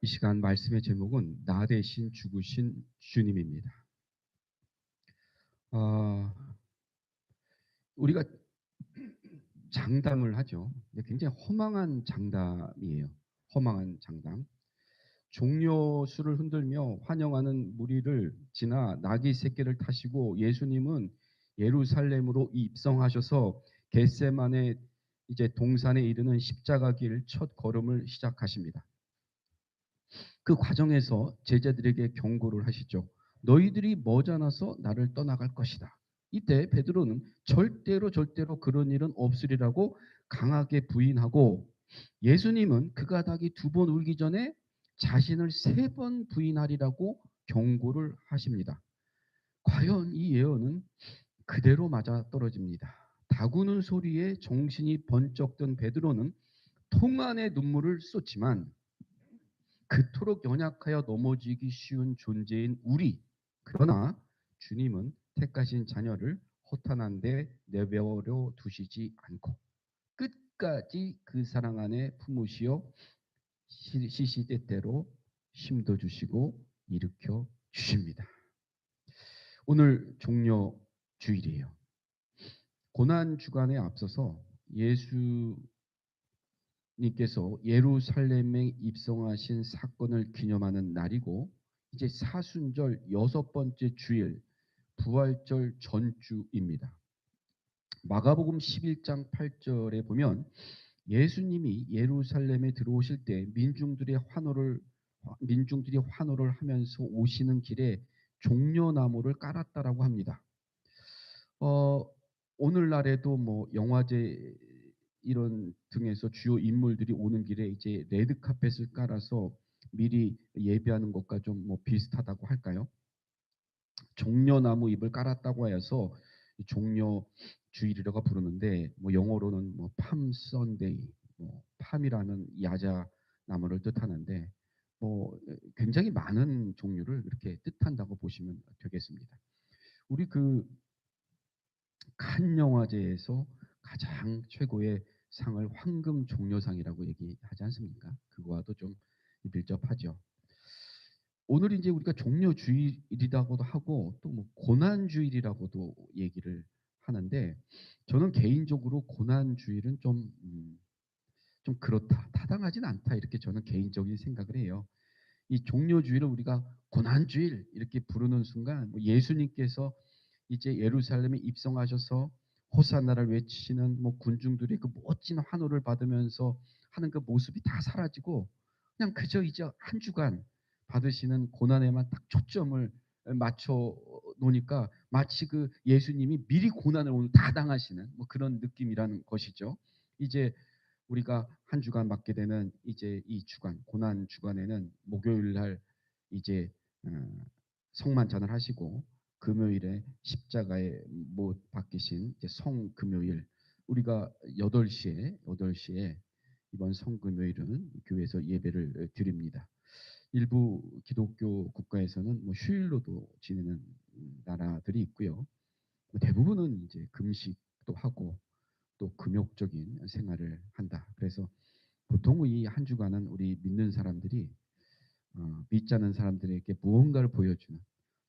이 시간 말씀의 제목은 나 대신 죽으신 주님입니다. 아, 우리가 장담을 하죠. 근데 굉장히 허망한 장담이에요. 허망한 장담. 종려수를 흔들며 환영하는 무리를 지나 나귀 새끼를 타시고 예수님은 예루살렘으로 입성하셔서 겟세마네 이제 동산에 이르는 십자가 길 첫 걸음을 시작하십니다. 그 과정에서 제자들에게 경고를 하시죠. 너희들이 머지않아서 나를 떠나갈 것이다. 이때 베드로는 절대로 그런 일은 없으리라고 강하게 부인하고, 예수님은 그가 닭이 2번 울기 전에 자신을 3번 부인하리라고 경고를 하십니다. 과연 이 예언은 그대로 맞아떨어집니다. 닭 우는 소리에 정신이 번쩍 든 베드로는 통안의 눈물을 쏟지만, 그토록 연약하여 넘어지기 쉬운 존재인 우리, 그러나 주님은 택하신 자녀를 허탄한 데 내버려 두시지 않고 끝까지 그 사랑 안에 품으시어 시시때때로 힘도 주시고 일으켜 주십니다. 오늘 종려 주일이에요. 고난 주간에 앞서서 예수 님께서 예루살렘에 입성하신 사건을 기념하는 날이고, 이제 사순절 6번째 주일, 부활절 전주입니다. 마가복음 11장 8절에 보면 예수님이 예루살렘에 들어오실 때 민중들이 환호를 하면서 오시는 길에 종려나무를 깔았다라고 합니다. 어, 오늘날에도 뭐 영화제 이런 등에서 주요 인물들이 오는 길에 이제 레드 카펫을 깔아서 미리 예배하는 것과 좀 뭐 비슷하다고 할까요? 종려나무 잎을 깔았다고 해서 종려 주일이라고 부르는데, 뭐 영어로는 뭐 팜 선데이, 뭐 팜이라는 야자 나무를 뜻하는데, 뭐 굉장히 많은 종류를 이렇게 뜻한다고 보시면 되겠습니다. 우리 그 칸 영화제에서 가장 최고의 상을 황금 종려상이라고 얘기하지 않습니까? 그거와도 좀 밀접하죠. 오늘 이제 우리가 종려주일이라고도 하고 또 뭐 고난주일이라고도 얘기를 하는데, 저는 개인적으로 고난주일은 좀 그렇다, 타당하진 않다, 이렇게 저는 개인적인 생각을 해요. 이 종려주일을 우리가 고난주일 이렇게 부르는 순간, 뭐 예수님께서 이제 예루살렘에 입성하셔서 호산나를 외치시는 뭐 군중들의 그 멋진 환호를 받으면서 하는 그 모습이 다 사라지고, 그냥 그저 이제 한 주간 받으시는 고난에만 딱 초점을 맞춰 놓으니까 마치 그 예수님이 미리 고난을 오늘 다 당하시는 뭐 그런 느낌이라는 것이죠. 이제 우리가 한 주간 맞게 되는 이제 이 주간, 고난 주간에는 목요일 날 이제 성만찬을 하시고, 금요일에 십자가에 못 박히신 이제 성금요일, 우리가 8시에 이번 성금요일은 교회에서 예배를 드립니다. 일부 기독교 국가에서는 뭐 휴일로도 지내는 나라들이 있고요. 대부분은 이제 금식도 하고 또 금욕적인 생활을 한다. 그래서 보통 이 한 주간은 우리 믿는 사람들이 믿지 않는 사람들에게 무언가를 보여주는,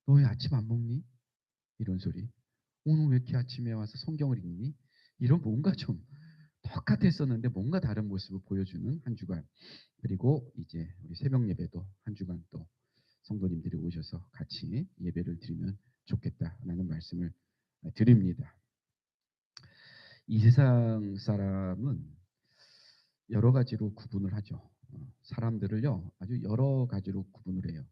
너 왜 아침 안 먹니? 이런 소리. 오늘 왜 이렇게 아침에 와서 성경을 읽니? 이런 뭔가 좀 똑같았었는데 뭔가 다른 모습을 보여주는 한 주간. 그리고 이제 우리 새벽 예배도 한 주간 또 성도님들이 오셔서 같이 예배를 드리면 좋겠다라는 말씀을 드립니다. 이 세상 사람은 여러 가지로 구분을 하죠. 사람들을요, 아주 여러 가지로 구분을 해요.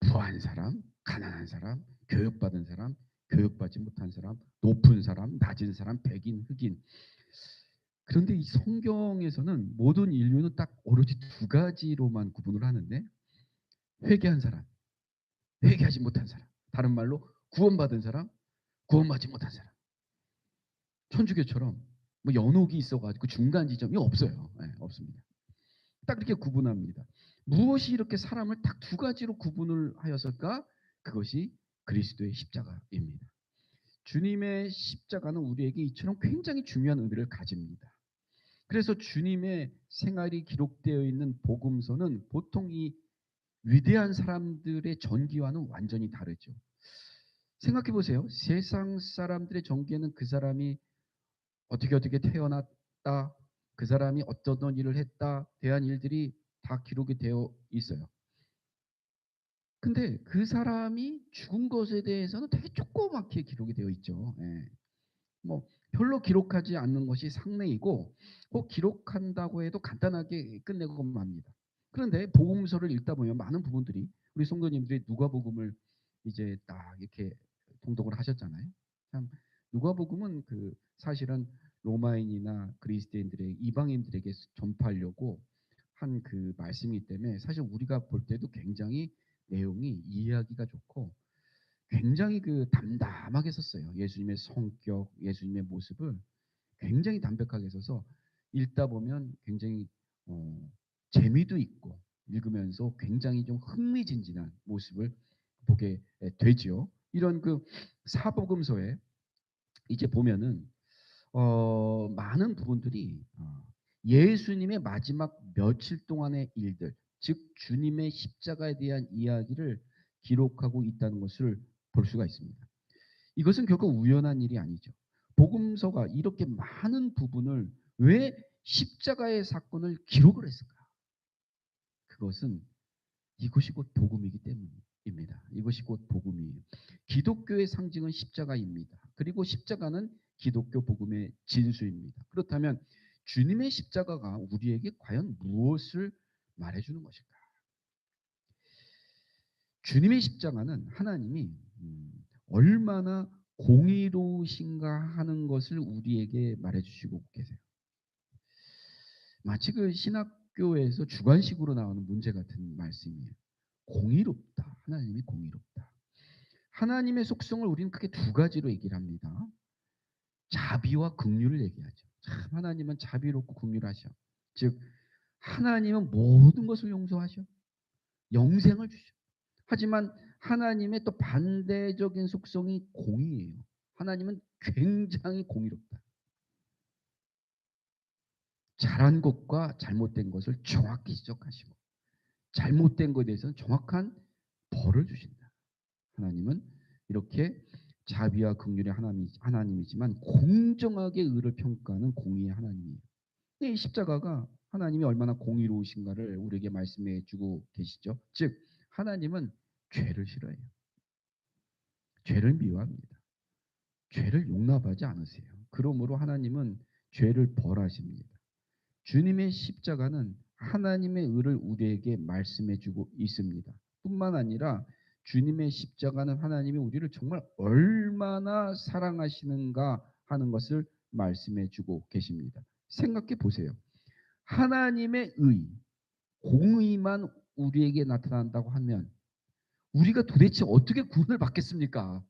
부한 사람, 가난한 사람, 교육받은 사람, 교육받지 못한 사람, 높은 사람, 낮은 사람, 백인, 흑인. 그런데 이 성경에서는 모든 인류는 딱 오로지 2가지로만 구분을 하는데, 회개한 사람, 회개하지 못한 사람, 다른 말로 구원받은 사람, 구원받지 못한 사람. 천주교처럼 뭐 연옥이 있어가지고 중간 지점이 없어요. 네, 없습니다. 딱 이렇게 구분합니다. 무엇이 이렇게 사람을 딱 2가지로 구분을 하였을까? 그것이 그리스도의 십자가입니다. 주님의 십자가는 우리에게 이처럼 굉장히 중요한 의미를 가집니다. 그래서 주님의 생활이 기록되어 있는 복음서는 보통 이 위대한 사람들의 전기와는 완전히 다르죠. 생각해 보세요. 세상 사람들의 전기에는 그 사람이 어떻게 태어났다, 그 사람이 어떤 일을 했다, 대한 일들이 다 기록이 되어 있어요. 근데 그 사람이 죽은 것에 대해서는 되게 조그맣게 기록이 되어 있죠. 예. 뭐 별로 기록하지 않는 것이 상례이고 꼭 기록한다고 해도 간단하게 끝내고 맙니다. 그런데 복음서를 읽다 보면 많은 부분들이 우리 성도님들이 누가복음을 이제 딱 이렇게 통독을 하셨잖아요. 참 누가복음은 그 사실은 로마인이나 그리스도인들의 이방인들에게 전파하려고 한 그 말씀이기 때문에 사실 우리가 볼 때도 굉장히 내용이 이해하기가 좋고 굉장히 그 담담하게 썼어요. 예수님의 성격, 예수님의 모습을 굉장히 담백하게 써서 읽다 보면 굉장히 재미도 있고 읽으면서 굉장히 좀 흥미진진한 모습을 보게 되지요. 이런 그 사복음서에 이제 보면은 많은 부분들이 예수님의 마지막 며칠 동안의 일들, 즉 주님의 십자가에 대한 이야기를 기록하고 있다는 것을 볼 수가 있습니다. 이것은 결코 우연한 일이 아니죠. 복음서가 이렇게 많은 부분을 왜 십자가의 사건을 기록을 했을까? 그것은 이것이 곧 복음이기 때문입니다. 이것이 곧 복음이에요. 기독교의 상징은 십자가입니다. 그리고 십자가는 기독교 복음의 진수입니다. 그렇다면 주님의 십자가가 우리에게 과연 무엇을 말해주는 것일까? 주님의 십자가는 하나님이 얼마나 공의로우신가 하는 것을 우리에게 말해주시고 계세요. 마치 그 신학교에서 주관식으로 나오는 문제 같은 말씀이에요. 공의롭다. 하나님이 공의롭다. 하나님의 속성을 우리는 크게 두 가지로 얘기를 합니다. 자비와 긍휼을 얘기하죠. 참 하나님은 자비롭고 긍휼하셔. 즉 하나님은 모든 것을 용서하셔. 영생을 주셔. 하지만 하나님의 또 반대적인 속성이 공의예요. 하나님은 굉장히 공의롭다. 잘한 것과 잘못된 것을 정확히 지적하시고 잘못된 것에 대해서는 정확한 벌을 주신다. 하나님은 이렇게 자비와 긍휼의 하나님이지만 공정하게 의를 평가하는 공의의 하나님이에요. 이 십자가가 하나님이 얼마나 공의로우신가를 우리에게 말씀해 주고 계시죠. 즉 하나님은 죄를 싫어해요. 죄를 미워합니다. 죄를 용납하지 않으세요. 그러므로 하나님은 죄를 벌하십니다. 주님의 십자가는 하나님의 의를 우리에게 말씀해 주고 있습니다. 뿐만 아니라 주님의 십자가는 하나님이 우리를 정말 얼마나 사랑하시는가 하는 것을 말씀해 주고 계십니다. 생각해 보세요. 하나님의 의, 공의만 우리에게 나타난다고 하면 우리가 도대체 어떻게 구원을 받겠습니까?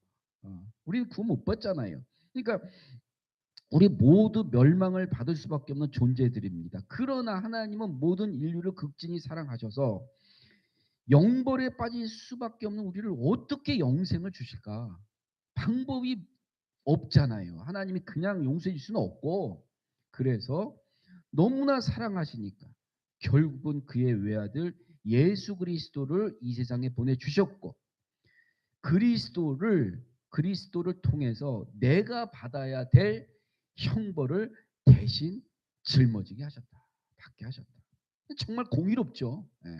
우리는 구원 못 받잖아요. 그러니까 우리 모두 멸망을 받을 수밖에 없는 존재들입니다. 그러나 하나님은 모든 인류를 극진히 사랑하셔서 영벌에 빠질 수밖에 없는 우리를 어떻게 영생을 주실까? 방법이 없잖아요. 하나님이 그냥 용서해 줄 수는 없고 그래서 너무나 사랑하시니까 결국은 그의 외아들 예수 그리스도를 이 세상에 보내주셨고 그리스도를 통해서 내가 받아야 될 형벌을 대신 짊어지게 하셨다. 받게 하셨다. 정말 공의롭죠. 예.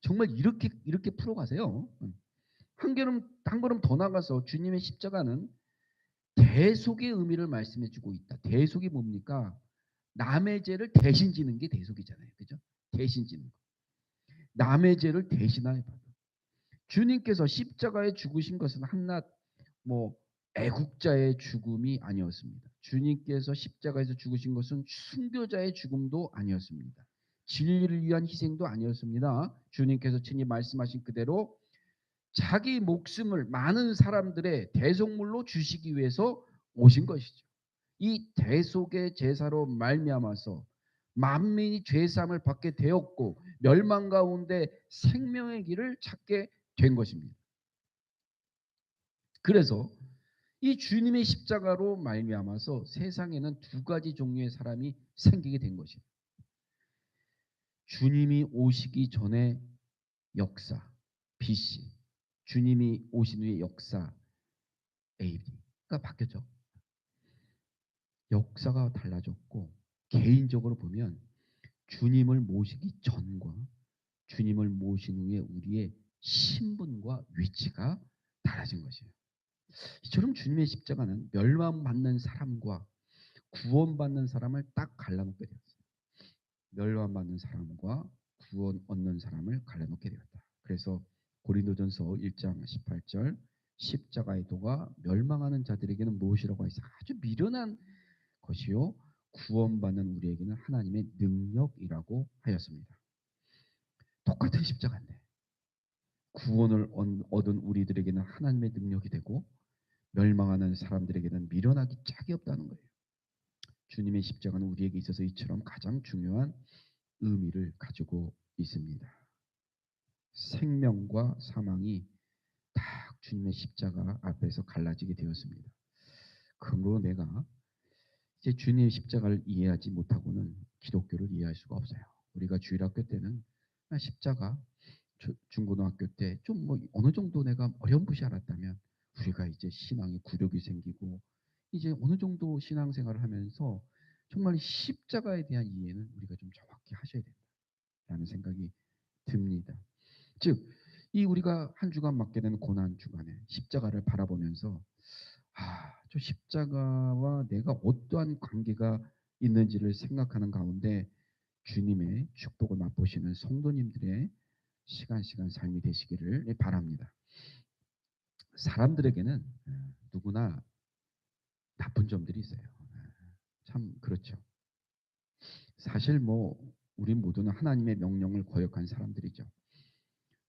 정말 이렇게 풀어가세요. 한 걸음 더 나가서 주님의 십자가는 대속의 의미를 말씀해 주고 있다. 대속이 뭡니까? 남의 죄를 대신 지는 게 대속이잖아요. 그죠? 대신 지는 거. 남의 죄를 대신하여 받아. 주님께서 십자가에 죽으신 것은 한낱 뭐 애국자의 죽음이 아니었습니다. 주님께서 십자가에서 죽으신 것은 순교자의 죽음도 아니었습니다. 진리를 위한 희생도 아니었습니다. 주님께서 친히 말씀하신 그대로 자기 목숨을 많은 사람들의 대속물로 주시기 위해서 오신 것이죠. 이 대속의 제사로 말미암아서 만민이 죄사함을 받게 되었고 멸망 가운데 생명의 길을 찾게 된 것입니다. 그래서 이 주님의 십자가로 말미암아서 세상에는 두 가지 종류의 사람이 생기게 된 것이에요. 주님이 오시기 전에 역사 BC, 주님이 오신 후의 역사 AD가 바뀌었죠. 역사가 달라졌고 개인적으로 보면 주님을 모시기 전과 주님을 모신 후에 우리의 신분과 위치가 달라진 것이에요. 이처럼 주님의 십자가는 멸망받는 사람과 구원받는 사람을 딱 갈라놓게 되었어요. 멸망받는 사람과 구원 얻는 사람을 갈라놓게 되었다. 그래서 고린도전서 1장 18절 십자가의 도가 멸망하는 자들에게는 무엇이라고 하시죠? 아주 미련한 것이요 구원받는 우리에게는 하나님의 능력이라고 하였습니다. 똑같은 십자가인데 구원을 얻은 우리들에게는 하나님의 능력이 되고 멸망하는 사람들에게는 미련하기 짝이 없다는 거예요. 주님의 십자가는 우리에게 있어서 이처럼 가장 중요한 의미를 가지고 있습니다. 생명과 사망이 딱 주님의 십자가 앞에서 갈라지게 되었습니다. 그러므로 내가 이제 주님의 십자가를 이해하지 못하고는 기독교를 이해할 수가 없어요. 우리가 주일학교 때는 십자가, 중고등학교 때 좀 뭐 어느 정도 내가 어렴풋이 알았다면 우리가 이제 신앙의 굴욕이 생기고 이제 어느 정도 신앙생활을 하면서 정말 십자가에 대한 이해는 우리가 좀 정확히 하셔야 된다라는 생각이 듭니다. 즉, 이 우리가 한 주간 맞게 되는 고난 주간에 십자가를 바라보면서 저 십자가와 내가 어떠한 관계가 있는지를 생각하는 가운데 주님의 축복을 맛보시는 성도님들의 시간 삶이 되시기를 바랍니다. 사람들에게는 누구나 나쁜 점들이 있어요. 참 그렇죠. 사실 뭐 우리 모두는 하나님의 명령을 거역한 사람들이죠.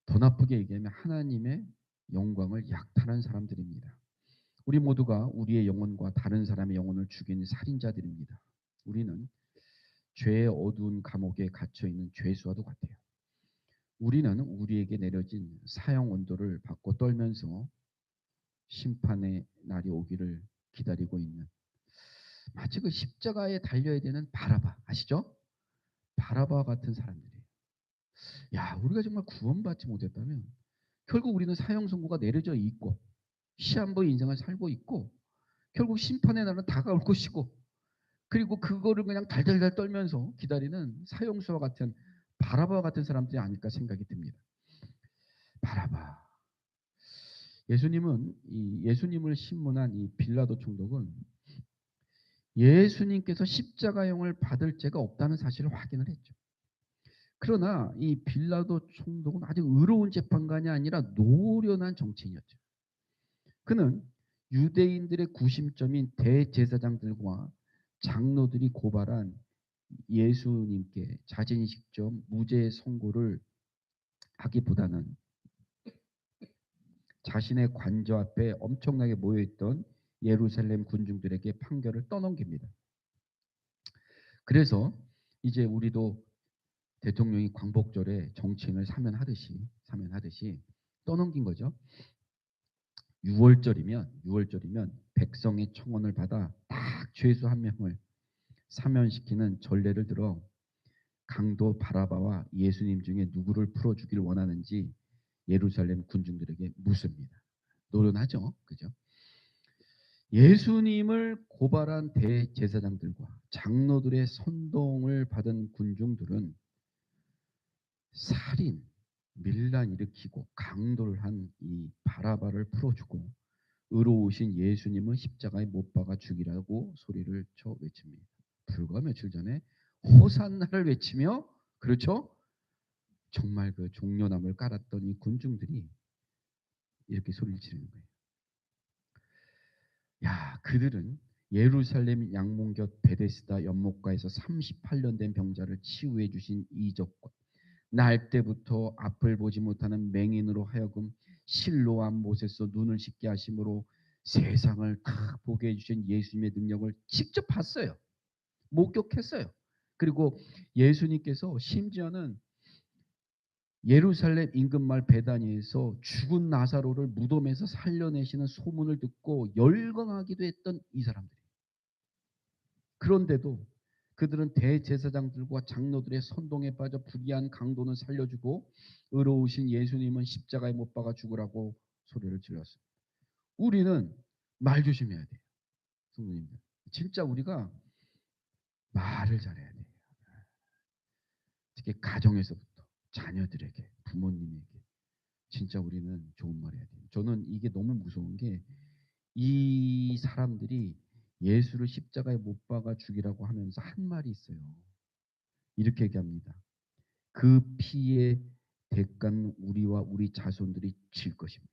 더 나쁘게 얘기하면 하나님의 영광을 약탈한 사람들입니다. 우리 모두가 우리의 영혼과 다른 사람의 영혼을 죽인 살인자들입니다. 우리는 죄의 어두운 감옥에 갇혀 있는 죄수와도 같아요. 우리는 우리에게 내려진 사형 언도를 받고 떨면서 심판의 날이 오기를 기다리고 있는 마치 그 십자가에 달려야 되는 바라바 아시죠? 바라바와 같은 사람들이에요. 야, 우리가 정말 구원받지 못했다면 결국 우리는 사형 선고가 내려져 있고 시한부의 인생을 살고 있고 결국 심판의 날은 다가올 것이고 그리고 그거를 그냥 달달달 떨면서 기다리는 사형수와 같은 바라바와 같은 사람들이 아닐까 생각이 듭니다. 바라바. 예수님을 신문한 이 빌라도 총독은 예수님께서 십자가형을 받을 죄가 없다는 사실을 확인을 했죠. 그러나 이 빌라도 총독은 아주 의로운 재판관이 아니라 노련한 정치인이었죠. 그는 유대인들의 구심점인 대제사장들과 장로들이 고발한 예수님께 자신이 직접 무죄 선고를 하기보다는 자신의 관저 앞에 엄청나게 모여있던 예루살렘 군중들에게 판결을 떠넘깁니다. 그래서 이제 우리도 대통령이 광복절에 정치인을 사면하듯이 떠넘긴 거죠. 6월절이면 백성의 청원을 받아 딱 죄수 한 명을 사면시키는 전례를 들어 강도 바라바와 예수님 중에 누구를 풀어주길 원하는지 예루살렘 군중들에게 묻습니다. 노련하죠, 그죠? 예수님을 고발한 대제사장들과 장로들의 선동을 받은 군중들은 살인, 밀란 일으키고 강도를 한 이 바라바를 풀어주고 의로우신 예수님은 십자가에 못 박아 죽이라고 소리를 쳐 외칩니다. 불과 며칠 전에 호산나를 외치며 그렇죠? 정말 그 종려나무를 깔았던 이 군중들이 이렇게 소리를 지르는 거예요. 야, 그들은 예루살렘 양문곁 베데스다 연못가에서 38년 된 병자를 치유해 주신 이적과 날 때부터 앞을 보지 못하는 맹인으로 하여금 실로암 못에서 눈을 씻게 하심으로 세상을 다 보게 해주신 예수님의 능력을 직접 봤어요. 목격했어요. 그리고 예수님께서 심지어는 예루살렘 인근 마을 베다니에서 죽은 나사로를 무덤에서 살려내시는 소문을 듣고 열광하기도 했던 이 사람들이. 그런데도 그들은 대제사장들과 장로들의 선동에 빠져 불의한 강도는 살려주고 의로우신 예수님은 십자가에 못 박아 죽으라고 소리를 질렀습니다. 우리는 말 조심해야 돼요. 성도님들. 진짜 우리가 말을 잘해야 돼요. 특히 가정에서부터 자녀들에게, 부모님에게. 진짜 우리는 좋은 말 해야 돼요. 저는 이게 너무 무서운 게 이 사람들이 예수를 십자가에 못 박아 죽이라고 하면서 한 말이 있어요. 이렇게 얘기합니다. 그 피의 대가는 우리와 우리 자손들이 질 것입니다.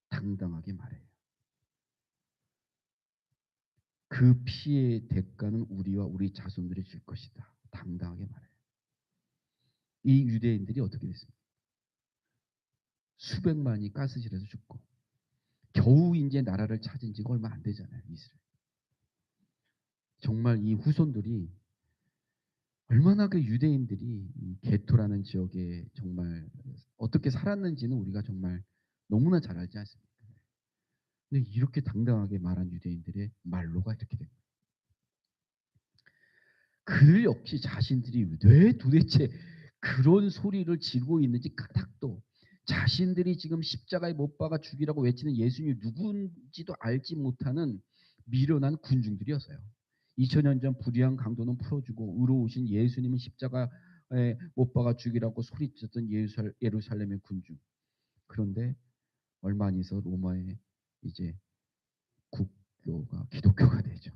당당하게 말해요. 그 피의 대가는 우리와 우리 자손들이 질 것이다. 당당하게 말해요. 이 유대인들이 어떻게 됐습니까? 수백만이 가스실에서 죽고 겨우 이제 나라를 찾은 지가 얼마 안 되잖아요. 이스라엘. 정말 이 후손들이 얼마나 그 유대인들이 이 게토라는 지역에 정말 어떻게 살았는지는 우리가 정말 너무나 잘 알지 않습니까? 근데 이렇게 당당하게 말한 유대인들의 말로가 이렇게 된 거예요. 그 역시 자신들이 왜 도대체 그런 소리를 지르고 있는지 까닭도 자신들이 지금 십자가에 못 박아 죽이라고 외치는 예수님이 누군지도 알지 못하는 미련한 군중들이었어요. 2000년 전 불의한 강도는 풀어주고 의로우신 예수님은 십자가에 못 박아 죽이라고 소리쳤던 예루살렘의 군중. 그런데 얼마 안 있어 로마의 이제 국교가 기독교가 되죠.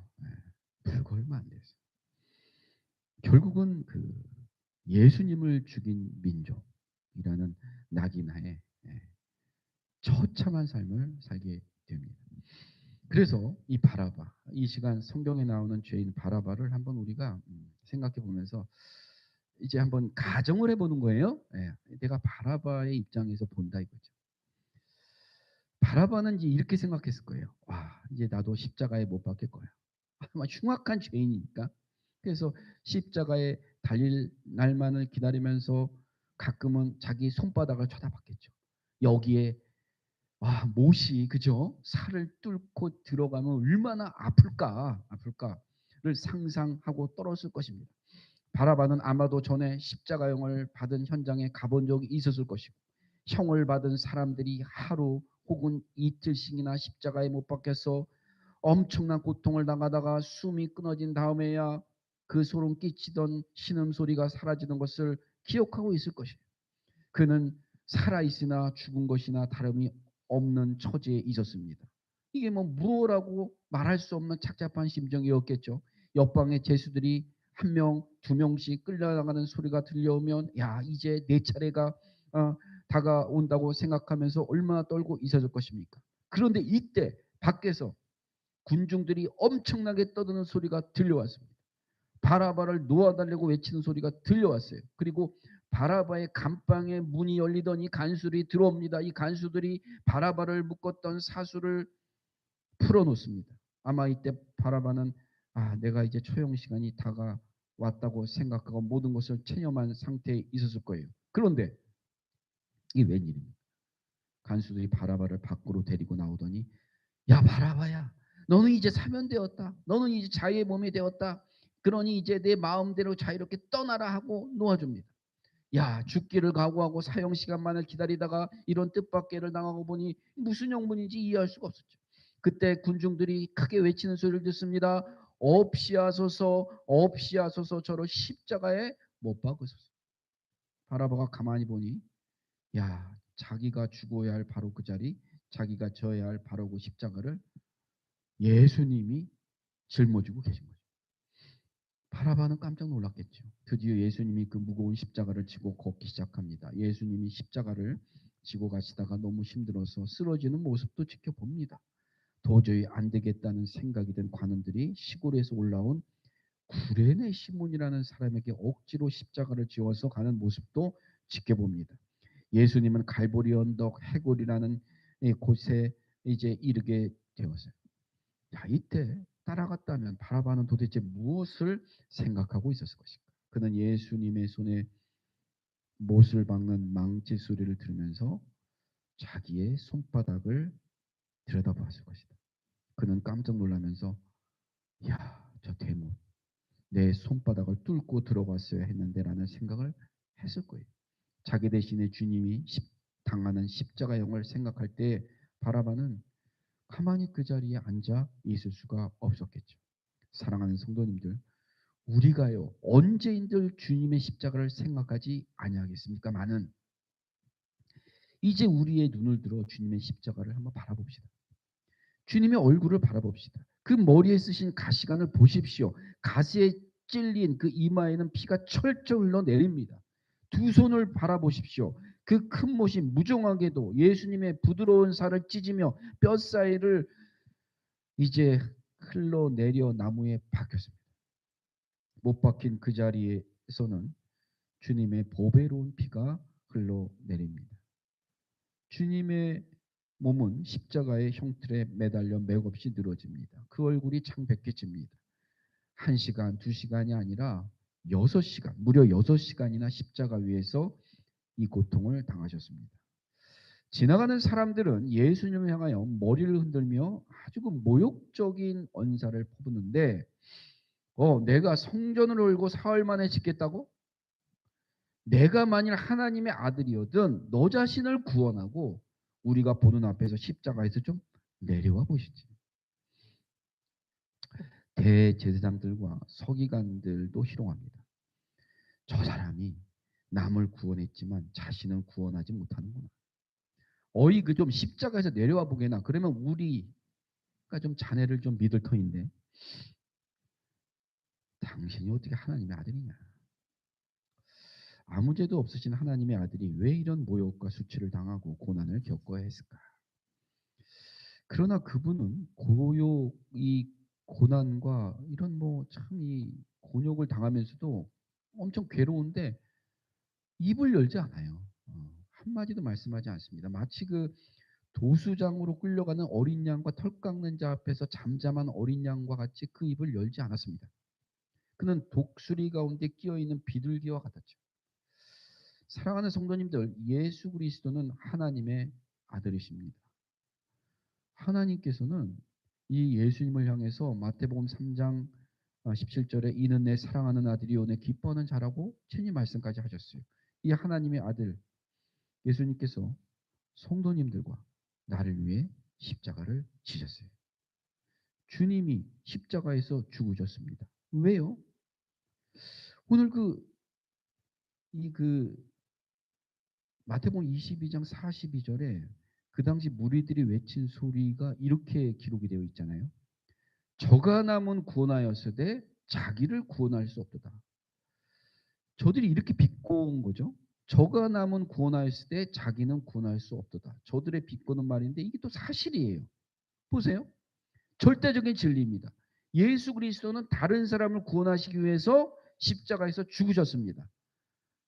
불과 얼마 안 됐어요. 결국은 그 예수님을 죽인 민족이라는 낙인하에 처참한 삶을 살게 됩니다. 그래서 이 바라바, 이 시간 성경에 나오는 죄인 바라바를 한번 우리가 생각해 보면서 이제 한번 가정을 해보는 거예요. 내가 바라바의 입장에서 본다 이거죠. 바라바는 이제 이렇게 생각했을 거예요. 와, 이제 나도 십자가에 못 박힐 거야. 아마 흉악한 죄인이니까. 그래서 십자가에 달릴 날만을 기다리면서 가끔은 자기 손바닥을 쳐다봤겠죠. 여기에 와, 못이 그죠? 살을 뚫고 들어가면 얼마나 아플까를 상상하고 떨었을 것입니다. 바라바는 아마도 전에 십자가형을 받은 현장에 가본 적이 있었을 것이고 형을 받은 사람들이 하루 혹은 이틀씩이나 십자가에 못 박혀서 엄청난 고통을 당하다가 숨이 끊어진 다음에야 그 소름 끼치던 신음소리가 사라지는 것을 기억하고 있을 것이에요. 그는 살아있으나 죽은 것이나 다름이 없는 처지에 있었습니다. 이게 뭐 무엇라고 말할 수 없는 착잡한 심정이었겠죠. 옆방의 죄수들이 한 명, 두 명씩 끌려나가는 소리가 들려오면 야 이제 내 차례가 다가온다고 생각하면서 얼마나 떨고 있었을 것입니까? 그런데 이때 밖에서 군중들이 엄청나게 떠드는 소리가 들려왔습니다. 바라바를 놓아달라고 외치는 소리가 들려왔어요. 그리고 바라바의 감방에 문이 열리더니 간수들이 들어옵니다. 이 간수들이 바라바를 묶었던 사수를 풀어놓습니다. 아마 이때 바라바는 내가 이제 처형 시간이 다가왔다고 생각하고 모든 것을 체념한 상태에 있었을 거예요. 그런데 이게 웬일입니까? 간수들이 바라바를 밖으로 데리고 나오더니 야 바라바야 너는 이제 사면되었다. 너는 이제 자유의 몸이 되었다. 그러니 이제 내 마음대로 자유롭게 떠나라 하고 놓아줍니다. 야 죽기를 각오하고 사형 시간만을 기다리다가 이런 뜻밖에를 당하고 보니 무슨 영문인지 이해할 수가 없었죠. 그때 군중들이 크게 외치는 소리를 듣습니다. 없이하소서 없이하소서 저를 십자가에 못 박으소서. 바라바가 가만히 보니 야 자기가 죽어야 할 바로 그 자리 자기가 져야 할 바로 그 십자가를 예수님이 짊어지고 계신 거죠. 바라바는 깜짝 놀랐겠죠. 드디어 예수님이 그 무거운 십자가를 지고 걷기 시작합니다. 예수님이 십자가를 지고 가시다가 너무 힘들어서 쓰러지는 모습도 지켜봅니다. 도저히 안 되겠다는 생각이 든 관원들이 시골에서 올라온 구레네 시몬이라는 사람에게 억지로 십자가를 지워서 가는 모습도 지켜봅니다. 예수님은 갈보리 언덕 해골이라는 곳에 이제 이르게 되었어요. 자, 이때 따라갔다면 바라바는 도대체 무엇을 생각하고 있었을 것인가? 그는 예수님의 손에 못을 박는 망치 소리를 들으면서 자기의 손바닥을 들여다봤을 것이다. 그는 깜짝 놀라면서 야, 저 대못 내 손바닥을 뚫고 들어갔어야 했는데라는 생각을 했을 거예요. 자기 대신에 주님이 당하는 십자가형을 생각할 때 바라바는 가만히 그 자리에 앉아 있을 수가 없었겠죠. 사랑하는 성도님들, 우리가요 언제인들 주님의 십자가를 생각하지 아니하겠습니까? 많은 이제 우리의 눈을 들어 주님의 십자가를 한번 바라봅시다. 주님의 얼굴을 바라봅시다. 그 머리에 쓰신 가시관을 보십시오. 가시에 찔린 그 이마에는 피가 철철 흘러내립니다. 두 손을 바라보십시오. 그 큰 못이 무정하게도 예수님의 부드러운 살을 찢으며 뼈 사이를 이제 흘러내려 나무에 박혔습니다. 못 박힌 그 자리에서는 주님의 보배로운 피가 흘러내립니다. 주님의 몸은 십자가의 형틀에 매달려 맥없이 늘어집니다. 그 얼굴이 창백해집니다. 1시간, 2시간이 아니라 6시간, 무려 6시간이나 십자가 위에서 이 고통을 당하셨습니다. 지나가는 사람들은 예수님을 향하여 머리를 흔들며 아주 그 모욕적인 언사를 퍼붓는데 내가 성전을 열고 사흘 만에 짓겠다고? 내가 만일 하나님의 아들이거든 너 자신을 구원하고 우리가 보는 앞에서 십자가에서 좀 내려와 보시지. 대제사장들과 서기관들도 희롱합니다. 저 사람이 남을 구원했지만 자신은 구원하지 못하는구나. 어이 그 좀 십자가에서 내려와 보게나. 그러면 우리가 좀 자네를 좀 믿을 터인데 당신이 어떻게 하나님의 아들이냐. 아무 죄도 없으신 하나님의 아들이 왜 이런 모욕과 수치를 당하고 고난을 겪어야 했을까. 그러나 그분은 이 고난과 이런 뭐 참 이 곤욕을 당하면서도 엄청 괴로운데 입을 열지 않아요. 한마디도 말씀하지 않습니다. 마치 그 도수장으로 끌려가는 어린 양과 털 깎는 자 앞에서 잠잠한 어린 양과 같이 그 입을 열지 않았습니다. 그는 독수리 가운데 끼어있는 비둘기와 같았죠. 사랑하는 성도님들, 예수 그리스도는 하나님의 아들이십니다. 하나님께서는 이 예수님을 향해서 마태복음 3장 17절에 이는 내 사랑하는 아들이요 내 기뻐하는 자라고 친히 말씀까지 하셨어요. 이 하나님의 아들 예수님께서 성도님들과 나를 위해 십자가를 지셨어요. 주님이 십자가에서 죽으셨습니다. 왜요? 오늘 마태복음 22장 42절에 그 당시 무리들이 외친 소리가 이렇게 기록이 되어 있잖아요. 저가 남은 구원하였으되 자기를 구원할 수 없도다. 저들이 이렇게 비꼬은 거죠. 저가 남은 구원하였으되 자기는 구원할 수 없도다. 저들의 비꼬는 말인데 이게 또 사실이에요. 보세요. 절대적인 진리입니다. 예수 그리스도는 다른 사람을 구원하시기 위해서 십자가에서 죽으셨습니다.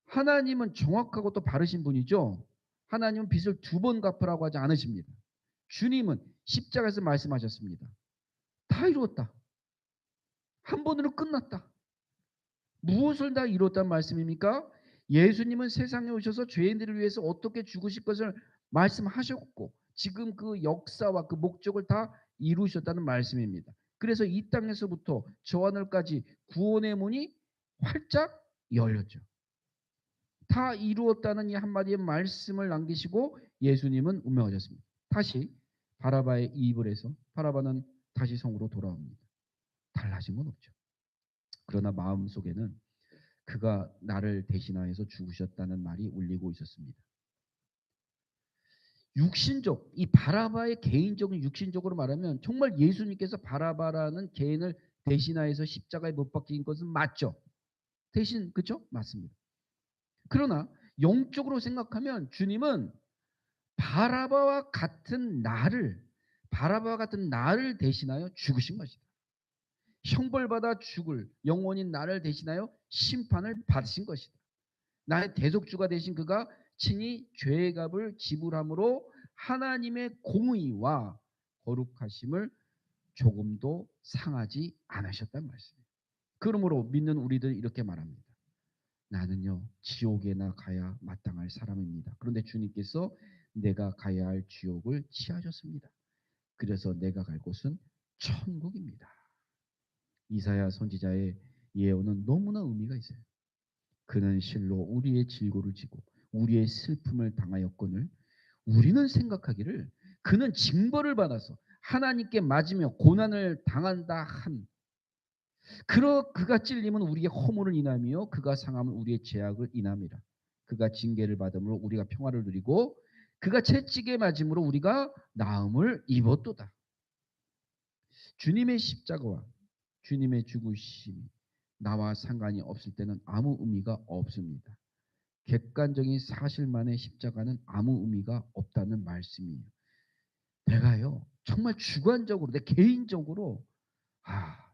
하나님은 정확하고 또 바르신 분이죠. 하나님은 빚을 2번 갚으라고 하지 않으십니다. 주님은 십자가에서 말씀하셨습니다. 다 이루었다. 한 번으로 끝났다. 무엇을 다 이뤘단 말씀입니까? 예수님은 세상에 오셔서 죄인들을 위해서 어떻게 죽으실 것을 말씀하셨고 지금 그 역사와 그 목적을 다 이루셨다는 말씀입니다. 그래서 이 땅에서부터 저 하늘까지 구원의 문이 활짝 열렸죠. 다 이루었다는 이 한마디의 말씀을 남기시고 예수님은 운명하셨습니다. 다시 바라바의 입을 해서 바라바는 다시 성으로 돌아옵니다. 달라진 건 없죠. 그러나 마음속에는 그가 나를 대신하여서 죽으셨다는 말이 울리고 있었습니다. 육신적, 이 바라바의 개인적인 육신적으로 말하면 정말 예수님께서 바라바라는 개인을 대신하여서 십자가에 못 박힌 것은 맞죠. 대신 그렇죠? 맞습니다. 그러나 영적으로 생각하면 주님은 바라바와 같은 나를 대신하여 죽으신 것이다. 형벌받아 죽을 영원인 나를 대신하여 심판을 받으신 것이다. 나의 대속주가 되신 그가 친히 죄의 값을 지불함으로 하나님의 공의와 거룩하심을 조금도 상하지 않으셨단 말씀이에요. 그러므로 믿는 우리들 이렇게 말합니다. 나는요 지옥에나 가야 마땅할 사람입니다. 그런데 주님께서 내가 가야 할 지옥을 취하셨습니다. 그래서 내가 갈 곳은 천국입니다. 이사야 선지자의 예언은 너무나 의미가 있어요. 그는 실로 우리의 질고를 지고 우리의 슬픔을 당하였거늘 우리는 생각하기를 그는 징벌을 받아서 하나님께 맞으며 고난을 당한다 한 그가 찔림은 우리의 허물을 인하며 그가 상함은 우리의 죄악을 인함이라. 그가 징계를 받음으로 우리가 평화를 누리고 그가 채찍에 맞음으로 우리가 나음을 입었도다. 주님의 십자가와 주님의 죽으심이 나와 상관이 없을 때는 아무 의미가 없습니다. 객관적인 사실만의 십자가는 아무 의미가 없다는 말씀이에요. 내가요 정말 주관적으로 내 개인적으로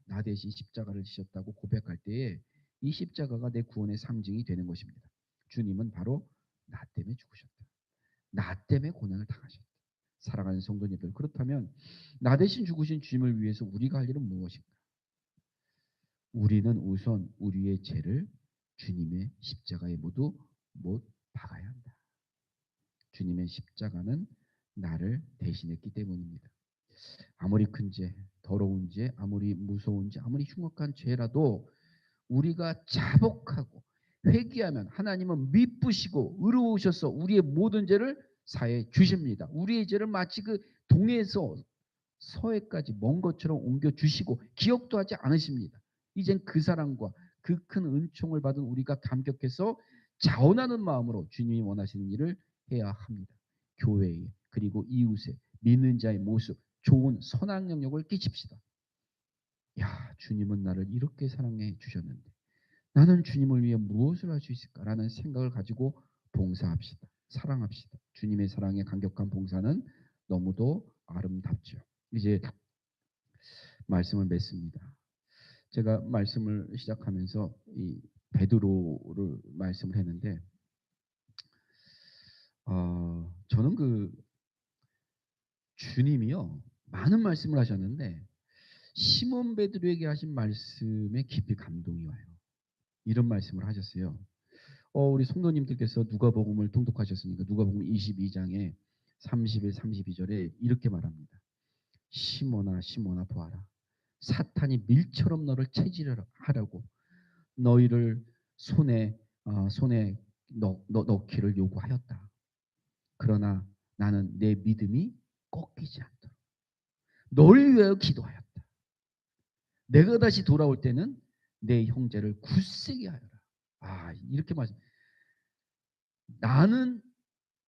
나 대신 십자가를 지셨다고 고백할 때에 이 십자가가 내 구원의 상징이 되는 것입니다. 주님은 바로 나 때문에 죽으셨다. 나 때문에 고난을 당하셨다. 사랑하는 성도님들, 그렇다면 나 대신 죽으신 주님을 위해서 우리가 할 일은 무엇인가? 우리는 우선 우리의 죄를 주님의 십자가에 모두 못 박아야 한다. 주님의 십자가는 나를 대신했기 때문입니다. 아무리 큰 죄, 더러운 죄, 아무리 무서운 죄, 아무리 흉악한 죄라도 우리가 자복하고 회개하면 하나님은 미쁘시고 의로우셔서 우리의 모든 죄를 사해 주십니다. 우리의 죄를 마치 그 동에서 서해까지 먼 것처럼 옮겨 주시고 기억도 하지 않으십니다. 이젠 그 사랑과 그 큰 은총을 받은 우리가 감격해서 자원하는 마음으로 주님이 원하시는 일을 해야 합니다. 교회에 그리고 이웃에 믿는 자의 모습, 좋은 선한 영역을 끼칩시다. 야, 주님은 나를 이렇게 사랑해 주셨는데 나는 주님을 위해 무엇을 할 수 있을까라는 생각을 가지고 봉사합시다. 사랑합시다. 주님의 사랑에 감격한 봉사는 너무도 아름답죠. 이제 말씀을 맺습니다. 제가 말씀을 시작하면서 이 베드로를 말씀을 했는데 저는 그 주님이요 많은 말씀을 하셨는데 시몬 베드로에게 하신 말씀에 깊이 감동이 와요. 이런 말씀을 하셨어요. 우리 성도님들께서 누가복음을 통독하셨으니까 누가복음 22장에 31, 32절에 이렇게 말합니다. 시몬아 시몬아 보아라. 사탄이 밀처럼 너를 체질하라고 너희를 손에 넣기를 요구하였다. 그러나 나는 내 믿음이 꺾이지 않도록 너를 위하여 기도하였다. 내가 다시 돌아올 때는 내 형제를 굳세게 하여라. 이렇게 말씀. 나는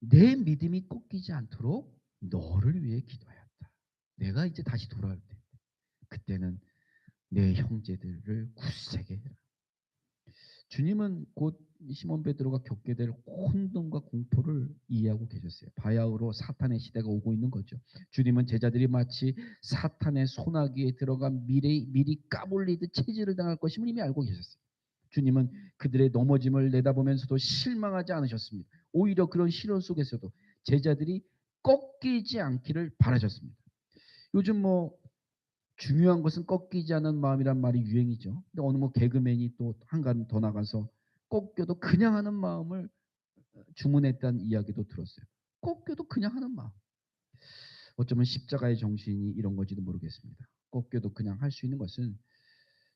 내 믿음이 꺾이지 않도록 너를 위해 기도하였다. 내가 이제 다시 돌아올 때 그때는 내 형제들을 굳세게 해라. 주님은 곧 시몬 베드로가 겪게 될 혼돈과 공포를 이해하고 계셨어요. 바야흐로 사탄의 시대가 오고 있는 거죠. 주님은 제자들이 마치 사탄의 소나기에 들어가 미리 까불리듯 체질을 당할 것임을 이미 알고 계셨어요. 주님은 그들의 넘어짐을 내다보면서도 실망하지 않으셨습니다. 오히려 그런 시련 속에서도 제자들이 꺾이지 않기를 바라셨습니다. 요즘 중요한 것은 꺾이지 않는 마음이란 말이 유행이죠. 근데 어느 개그맨이 또 한간 더 나가서 꺾여도 그냥 하는 마음을 주문했다는 이야기도 들었어요. 꺾여도 그냥 하는 마음. 어쩌면 십자가의 정신이 이런 건지도 모르겠습니다. 꺾여도 그냥 할 수 있는 것은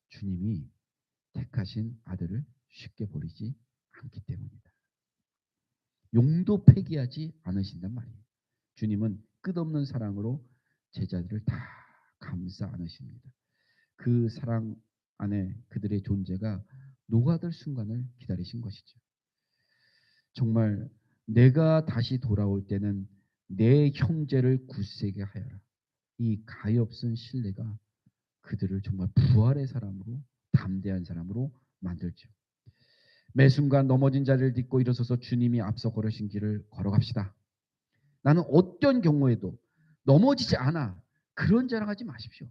주님이 택하신 아들을 쉽게 버리지 않기 때문이다. 용도 폐기하지 않으신단 말이에요. 주님은 끝없는 사랑으로 제자들을 다 감싸 안으십니다. 그 사랑 안에 그들의 존재가 녹아들 순간을 기다리신 것이죠. 정말 내가 다시 돌아올 때는 내 형제를 굳세게 하여라. 이 가엾은 신뢰가 그들을 정말 부활의 사람으로 담대한 사람으로 만들죠. 매 순간 넘어진 자를 딛고 일어서서 주님이 앞서 걸으신 길을 걸어갑시다. 나는 어떤 경우에도 넘어지지 않아. 그런 자랑하지 마십시오.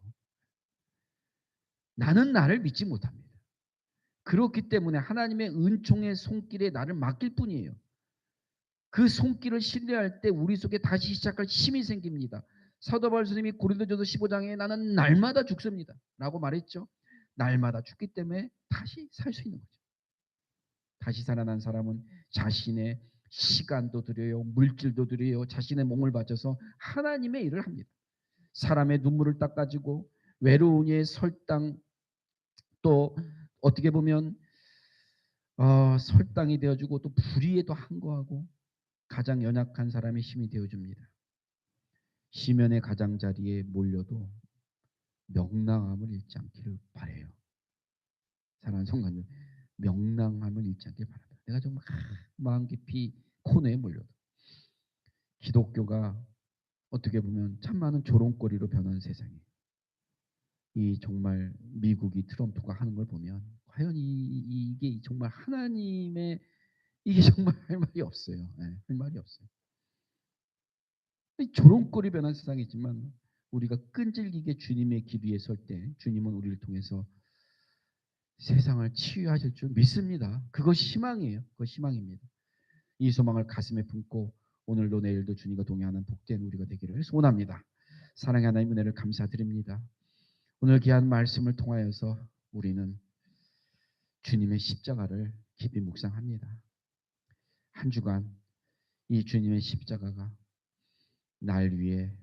나는 나를 믿지 못합니다. 그렇기 때문에 하나님의 은총의 손길에 나를 맡길 뿐이에요. 그 손길을 신뢰할 때 우리 속에 다시 시작할 힘이 생깁니다. 사도 바울 스님이 고린도전서 15장에 나는 날마다 죽습니다 라고 말했죠. 날마다 죽기 때문에 다시 살 수 있는 거죠. 다시 살아난 사람은 자신의 시간도 드려요. 물질도 드려요. 자신의 몸을 바쳐서 하나님의 일을 합니다. 사람의 눈물을 닦아주고 외로운 이의 설당, 또 어떻게 보면 설당이 되어주고, 또 불의에도 항거하고 가장 연약한 사람의 힘이 되어줍니다. 시면의 가장자리에 몰려도 명랑함을 잃지 않기를 바라요. 사랑하는 성도님, 명랑함을 잃지 않길 바랍니다. 내가 정말 마음 깊이 코너에 몰려도 기독교가 어떻게 보면 참 많은 조롱거리로 변한 세상에, 이 정말 미국이 트럼프가 하는 걸 보면 과연 이게 정말 하나님의, 이게 정말 할 말이 없어요. 예, 할 말이 없어요. 이 조롱거리 변한 세상이지만 우리가 끈질기게 주님의 길 위에 설 때 주님은 우리를 통해서 세상을 치유하실 줄 믿습니다. 그것이 희망이에요. 그것이 희망입니다. 이 소망을 가슴에 품고 오늘도 내일도 주님과 동행하는 복된 우리가 되기를 소원합니다. 사랑의 하나님, 은혜를 감사드립니다. 오늘 귀한 말씀을 통하여서 우리는 주님의 십자가를 깊이 묵상합니다. 한 주간 이 주님의 십자가가 날 위해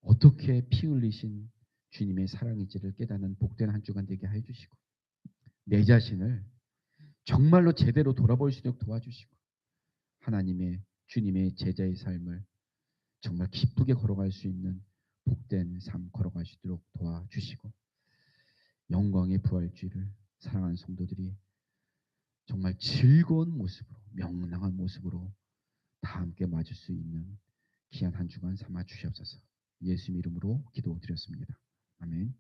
어떻게 피 흘리신 주님의 사랑인지를 깨닫는 복된 한 주간 되게 해 주시고, 내 자신을 정말로 제대로 돌아볼 수 있도록 도와주시고, 하나님의 주님의 제자의 삶을 정말 기쁘게 걸어갈 수 있는 복된 삶 걸어갈 수 있도록 도와주시고, 영광의 부활주의를 사랑하는 성도들이 정말 즐거운 모습으로, 명랑한 모습으로 다 함께 맞을 수 있는 귀한 한 주간 삼아 주시옵소서. 예수님 이름으로 기도드렸습니다. 아멘.